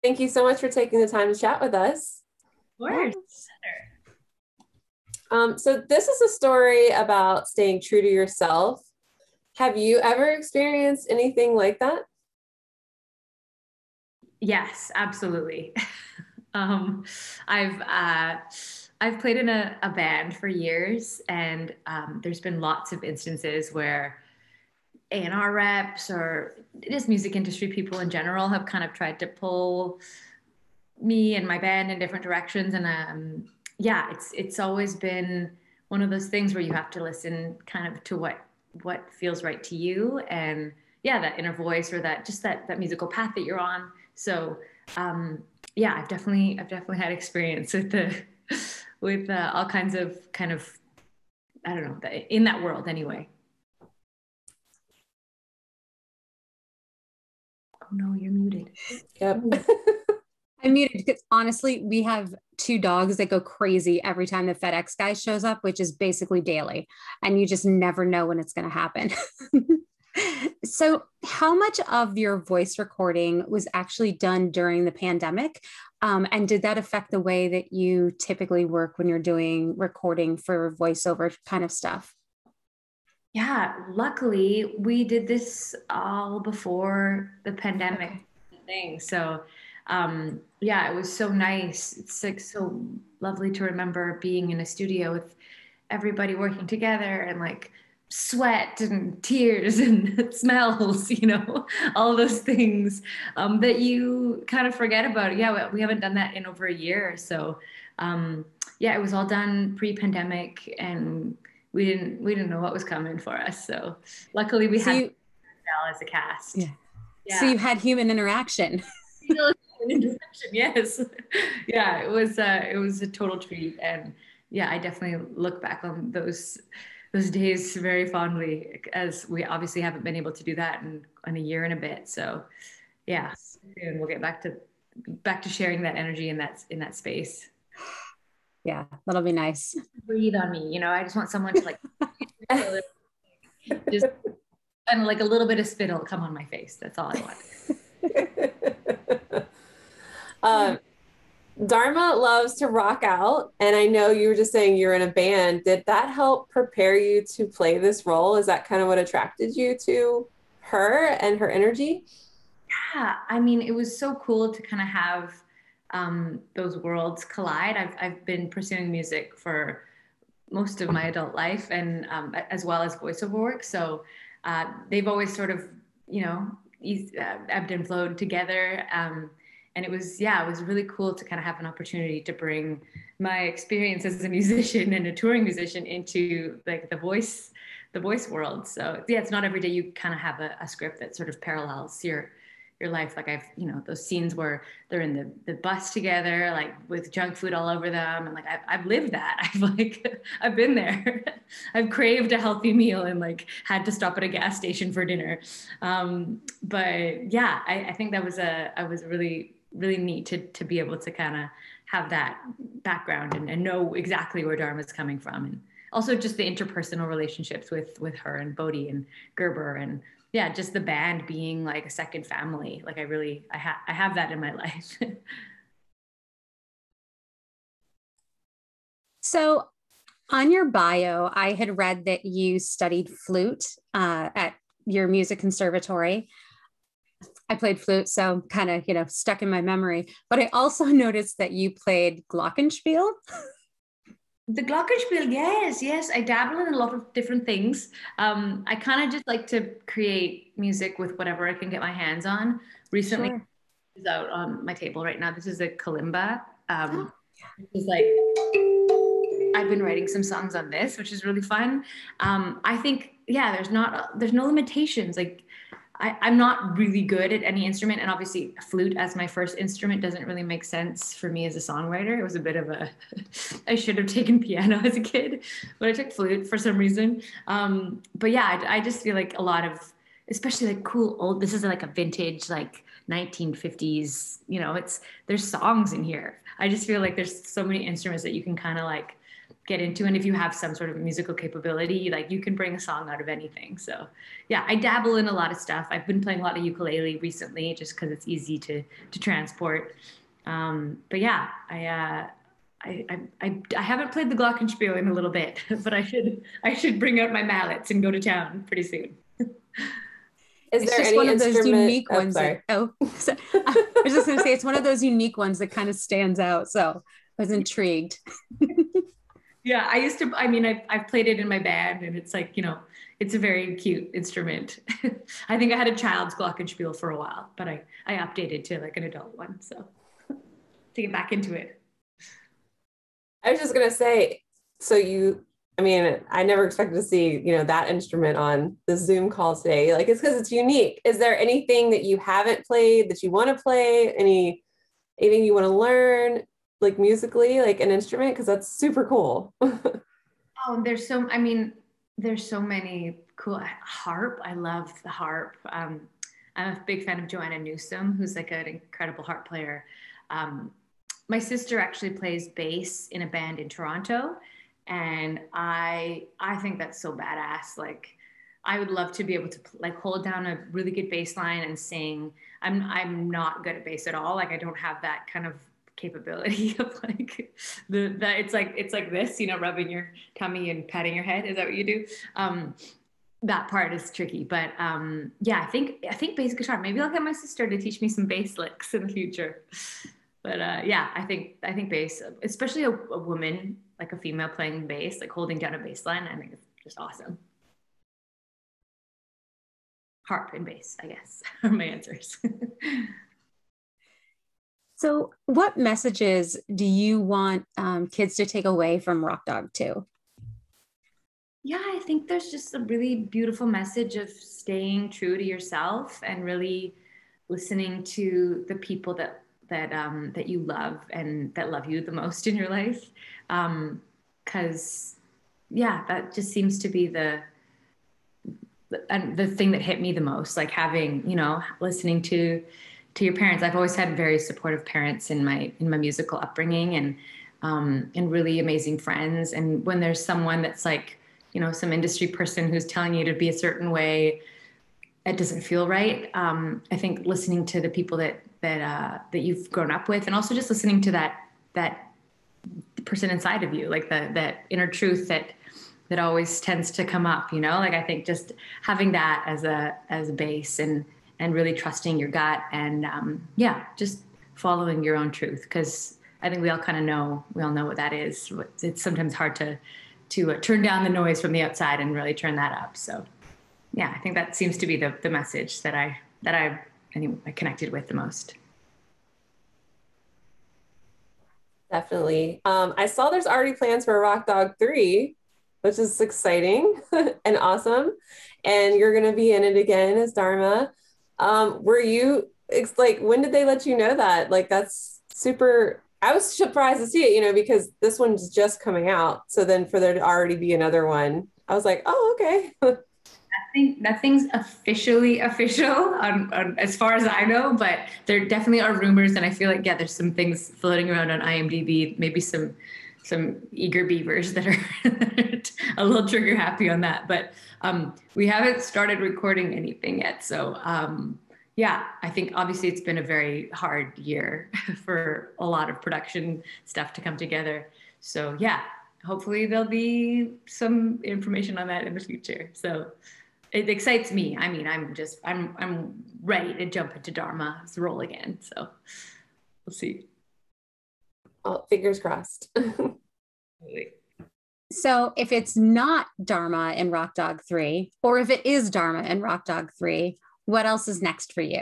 Thank you so much for taking the time to chat with us. Of course. So this is a story about staying true to yourself. Have you ever experienced anything like that? Yes, absolutely. um, I've played in a band for years, and there's been lots of instances where A&R reps or just music industry people in general have kind of tried to pull me and my band in different directions. And yeah, it's always been one of those things where you have to listen kind of to what feels right to you, and yeah, that inner voice or that just that musical path that you're on. So yeah, I've definitely had experience with the with all kinds of kind of, I don't know, in that world anyway. Oh no, you're muted. Yep. I'm muted because honestly, we have two dogs that go crazy every time the FedEx guy shows up, which is basically daily. And you just never know when it's going to happen. So, how much of your voice recording was actually done during the pandemic? And did that affect the way that you typically work when you're doing recording for voiceover kind of stuff? Yeah, luckily we did this all before the pandemic thing. So, yeah, it was so nice. It's like so lovely to remember being in a studio with everybody working together and like sweat and tears and smells, all those things that you kind of forget about. Yeah, we haven't done that in over a year. So, yeah, it was all done pre-pandemic, and we didn't know what was coming for us. So luckily we So had you, as a cast. yeah. So Yeah. you had human interaction. Yes. Yeah, it was a total treat. And yeah, I definitely look back on those days very fondly, as we obviously haven't been able to do that in a year and a bit. So yeah, soon we'll get back to sharing that energy in that space. Yeah, that'll be nice. Breathe on me, I just want someone to like just, and like a little bit of spit will come on my face. That's all I want. um, Darma loves to rock out, and I know you were just saying you're in a band. Did that help prepare you to play this role? Is that kind of what attracted you to her and her energy? Yeah, I mean, it was so cool to kind of have those worlds collide. I've been pursuing music for most of my adult life, and as well as voiceover work. So they've always sort of, ebbed and flowed together. And it was really cool to kind of have an opportunity to bring my experience as a musician and a touring musician into like the voice world. So yeah, it's not every day you kind of have a script that sort of parallels your life. Like those scenes where they're in the bus together, like with junk food all over them. And like, I've lived that. I've been there. I've craved a healthy meal and like had to stop at a gas station for dinner. But yeah, I think I was really, really neat to be able to kind of have that background and know exactly where Dharma is coming from. And also just the interpersonal relationships with her and Bodi and Gerber, and yeah, just the band being like a second family. Like I have that in my life. So on your bio, I had read that you studied flute at your music conservatory. I played flute, so kind of, stuck in my memory. But I also noticed that you played glockenspiel. The glockenspiel, yes. I dabble in a lot of different things. I kind of just like to create music with whatever I can get my hands on. Recently, Sure. is out on my table right now. This is a kalimba. This is like I've been writing some songs on this, which is really fun. I think, yeah, there's no limitations. Like I'm not really good at any instrument, and obviously flute as my first instrument doesn't really make sense for me as a songwriter. It was a bit of a, I should have taken piano as a kid, but I took flute for some reason. But yeah, I just feel like a lot of, especially like cool old, this is like a vintage, like 1950s, there's songs in here. I just feel like there's so many instruments that you can kind of like get into. And if you have some sort of musical capability, like you can bring a song out of anything. So yeah, I dabble in a lot of stuff. I've been playing a lot of ukulele recently just because it's easy to transport. But yeah, I haven't played the glockenspiel in a little bit, but I should bring out my mallets and go to town pretty soon. Is It's there just any one of those instrument? unique Oh, ones sorry. so, I was just going to say it's one of those unique ones that kind of stands out. So I was intrigued. Yeah, I used to, I mean, I've played it in my band and it's like, it's a very cute instrument. I think I had a child's glockenspiel for a while, but I updated to like an adult one. So to get back into it. I was just gonna say, so I mean, I never expected to see, that instrument on the Zoom call today. Like, it's because it's unique. Is there anything that you haven't played that you want to play? Anything you want to learn, like musically, like an instrument? Because that's super cool. Oh, there's so many cool harp. I love the harp. I'm a big fan of Joanna Newsom, who's like an incredible harp player. My sister actually plays bass in a band in Toronto, and I think that's so badass. Like, I would love to be able to like hold down a really good bass line and sing. I'm not good at bass at all. Like, I don't have that kind of capability of like it's like this, rubbing your tummy and patting your head. Is that what you do? That part is tricky, but yeah, I think bass guitar. Maybe I'll get my sister to teach me some bass licks in the future. But yeah, I think bass, especially a woman, like a female playing bass, like holding down a bass line, I think it's just awesome. Harp and bass, I guess, are my answers. So, what messages do you want kids to take away from Rock Dog 2? Yeah, I think there's just a really beautiful message of staying true to yourself and really listening to the people that you love and that love you the most in your life. Because yeah, that just seems to be the thing that hit me the most. Like having, listening to your parents. I've always had very supportive parents in my musical upbringing, and really amazing friends. And when there's someone that's like, some industry person who's telling you to be a certain way, it doesn't feel right. I think listening to the people that you've grown up with, and also just listening to that person inside of you, like that inner truth that always tends to come up. Like, I think just having that as a base, and really trusting your gut, and yeah, just following your own truth, because I think we all know what that is. It's sometimes hard to turn down the noise from the outside and really turn that up. So yeah, I think that seems to be the message that I connected with the most. Definitely. I saw there's already plans for Rock Dog 3, which is exciting and awesome. And you're going to be in it again as Darma. It's like, when did they let you know that? Like, that's super, I was surprised to see it, because this one's just coming out. So then for there to already be another one, I was like, oh, okay. I think nothing's officially official on as far as I know, but there definitely are rumors, and I feel like, yeah, there's some things floating around on IMDb, maybe some eager beavers that are a little trigger happy on that, but we haven't started recording anything yet. So yeah, I think obviously it's been a very hard year for a lot of production stuff to come together. So yeah, hopefully there'll be some information on that in the future. So it excites me. I mean, I'm ready to jump into Darma's role again. So we'll see. Oh, fingers crossed. So, if it's not Darma and Rock Dog 3, or if it is Darma and Rock Dog 3, what else is next for you?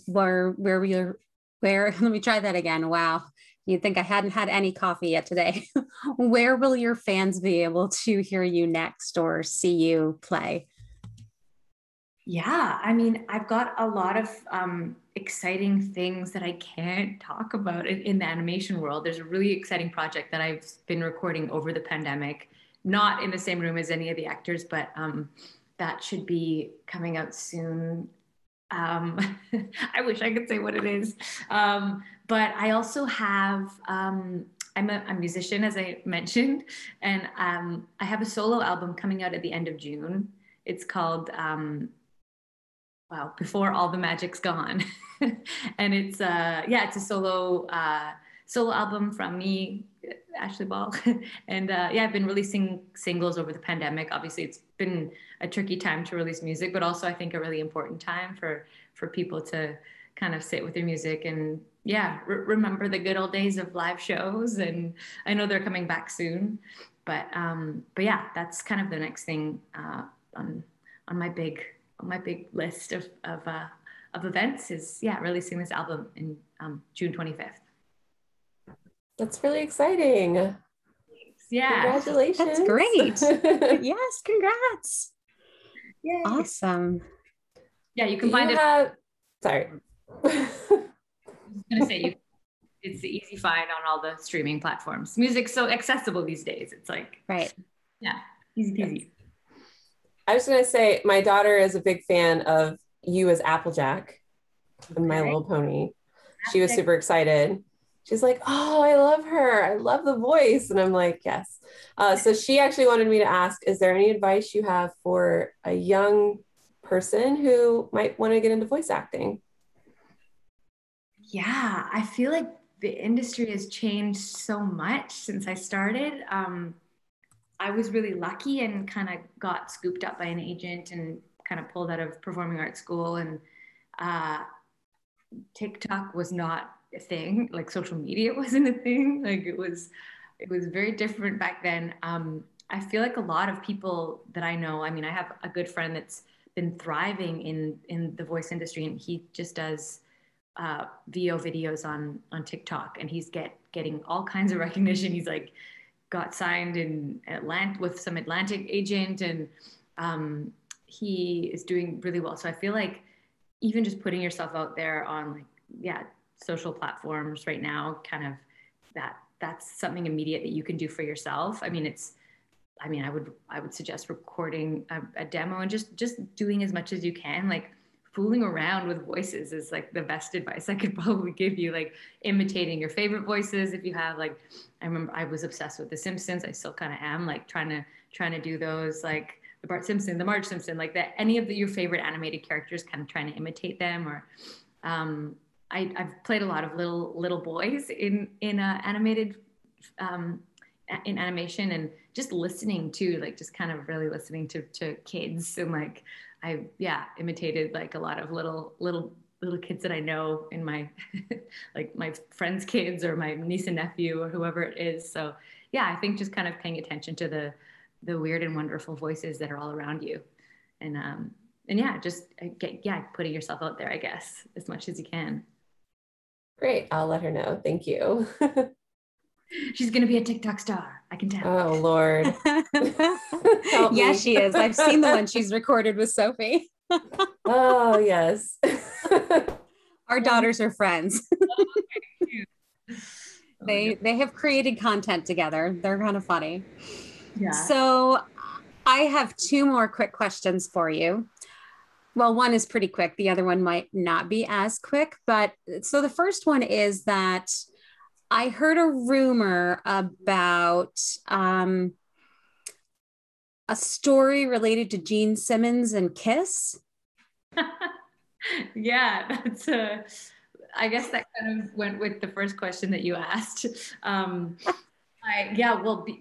Where let me try that again. Wow. You'd think I hadn't had any coffee yet today. Where will your fans be able to hear you next or see you play? Yeah, I mean, I've got a lot of exciting things that I can't talk about in the animation world. There's a really exciting project that I've been recording over the pandemic, not in the same room as any of the actors, but that should be coming out soon. I wish I could say what it is. But I also have I'm a musician, as I mentioned, and I have a solo album coming out at the end of June. It's called Before All the Magic's Gone. And it's it's a solo album from me, Ashleigh Ball. And I've been releasing singles over the pandemic. Obviously, it's been a tricky time to release music, but also I think a really important time for people to kind of sit with their music and remember the good old days of live shows. And I know they're coming back soon, but yeah, that's kind of the next thing on my big list of events is releasing this album in June 25th. That's really exciting. Yeah. Congratulations. That's great. Yes, congrats. Yay. Awesome. Yeah, you can find it. Sorry. I was going to say, it's the easy find on all the streaming platforms. Music's so accessible these days. It's like, right. Yeah, easy peasy. I was going to say, my daughter is a big fan of you as Applejack and My Little Pony. She was super excited. She's like, oh, I love her. I love the voice. And I'm like, yes. So she actually wanted me to ask, is there any advice you have for a young person who might want to get into voice acting? Yeah, I feel like the industry has changed so much since I started. I was really lucky and kind of got scooped up by an agent and kind of pulled out of performing arts school. And TikTok was not a thing. Like social media wasn't a thing. Like it was very different back then. I feel like a lot of people that I know, I mean, I have a good friend that's been thriving in the voice industry, and he just does VO videos on TikTok, and he's getting all kinds of recognition. He's like got signed in Atlanta with some Atlantic agent, and he is doing really well. So I feel like even just putting yourself out there on social platforms right now, kind of that's something immediate that you can do for yourself. I mean, I would suggest recording a demo and just doing as much as you can. Like fooling around with voices is like the best advice I could probably give you. Like imitating your favorite voices. If you have I remember I was obsessed with The Simpsons. I still kind of am, like trying to do those, like the Bart Simpson, the Marge Simpson, like that. Any of your favorite animated characters, kind of trying to imitate them. Or I've played a lot of little boys in animated in animation, and just listening to just kind of really listening to kids, and I imitated like a lot of little kids that I know in my like my friends' kids or my niece and nephew or whoever it is. So I think just kind of paying attention to the weird and wonderful voices that are all around you, and just putting yourself out there, I guess, as much as you can. Great. I'll let her know. Thank you. She's going to be a TikTok star. I can tell. Oh, Lord. Yeah, she is. I've seen the one she's recorded with Sophie. Oh, yes. Our daughters are friends. They have created content together. They're kind of funny. Yeah. So I have two more quick questions for you. Well, one is pretty quick. The other one might not be as quick. But so the first one is that I heard a rumor about a story related to Gene Simmons and Kiss. Yeah, that's I guess that kind of went with the first question that you asked.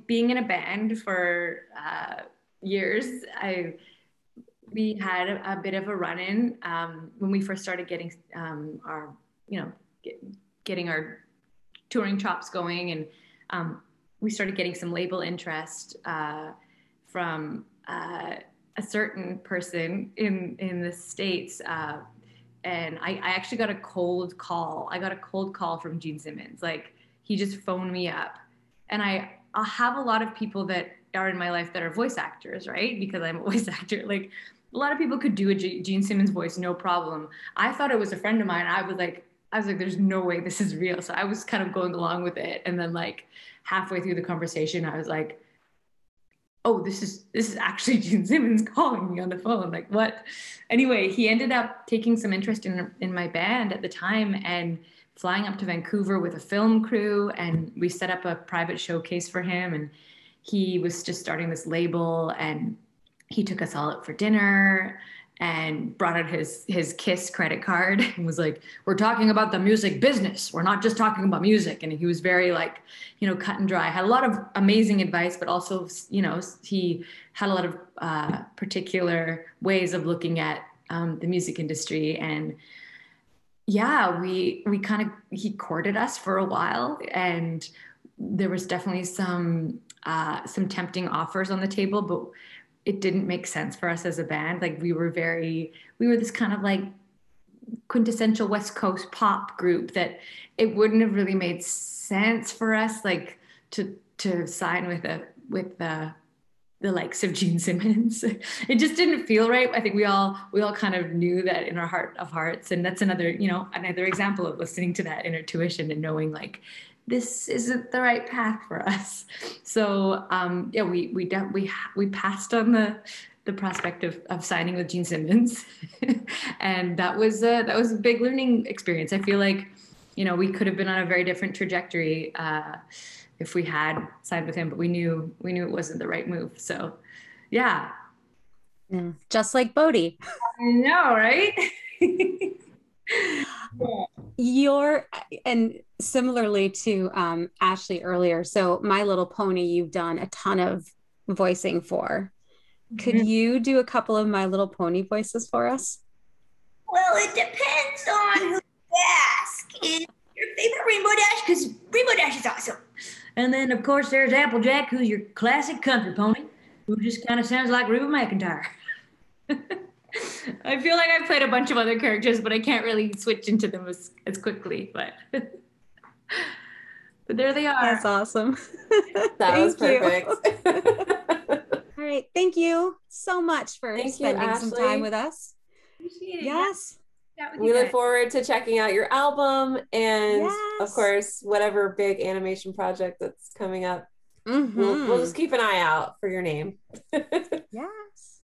Being in a band for years, we had a bit of a run-in when we first started getting getting our touring chops going, and we started getting some label interest from a certain person in the States, and I actually got a cold call. I got a cold call from Gene Simmons. Like he just phoned me up, and I have a lot of people that are in my life that are voice actors, right? Because I'm a voice actor. Like a lot of people could do a Gene Simmons voice, no problem. I thought it was a friend of mine. I was like, there's no way this is real. So I was kind of going along with it. And then like halfway through the conversation, I was like, oh, this is actually Gene Simmons calling me on the phone. Like, what? Anyway, he ended up taking some interest in my band at the time and flying up to Vancouver with a film crew, and we set up a private showcase for him. And he was just starting this label, and he took us all out for dinner and brought out his Kiss credit card and was like, we're talking about the music business. We're not just talking about music. And he was very like, you know, cut and dry, had a lot of amazing advice, but also, you know, he had a lot of particular ways of looking at the music industry. And yeah, we kind of, he courted us for a while, and there was definitely some tempting offers on the table, but it didn't make sense for us as a band. Like we were this kind of like quintessential West Coast pop group that it wouldn't have really made sense for us, like to sign with the likes of Gene Simmons. It just didn't feel right. I think we all kind of knew that in our heart of hearts. And that's another example of listening to that inner tuition and knowing like, this isn't the right path for us. So yeah, we passed on the prospect of signing with Gene Simmons, and that was a big learning experience. I feel like, you know, we could have been on a very different trajectory if we had signed with him, but we knew it wasn't the right move. So yeah, just like Bodi. I know, right? And similarly to Ashleigh earlier, so My Little Pony, you've done a ton of voicing for. Could you do a couple of My Little Pony voices for us? Well, it depends on who you ask. Is your favorite Rainbow Dash? Because Rainbow Dash is awesome. And then, of course, there's Applejack, who's your classic country pony, who just kind of sounds like Reba McEntire. I feel like I've played a bunch of other characters, but I can't really switch into them as quickly. But there they are. That's awesome. That was perfect. All right. Thank you so much for spending some time with us. Appreciate it. Yes. We look forward to checking out your album and, of Yes. course, whatever big animation project that's coming up. Mm-hmm. We'll just keep an eye out for your name. Yes.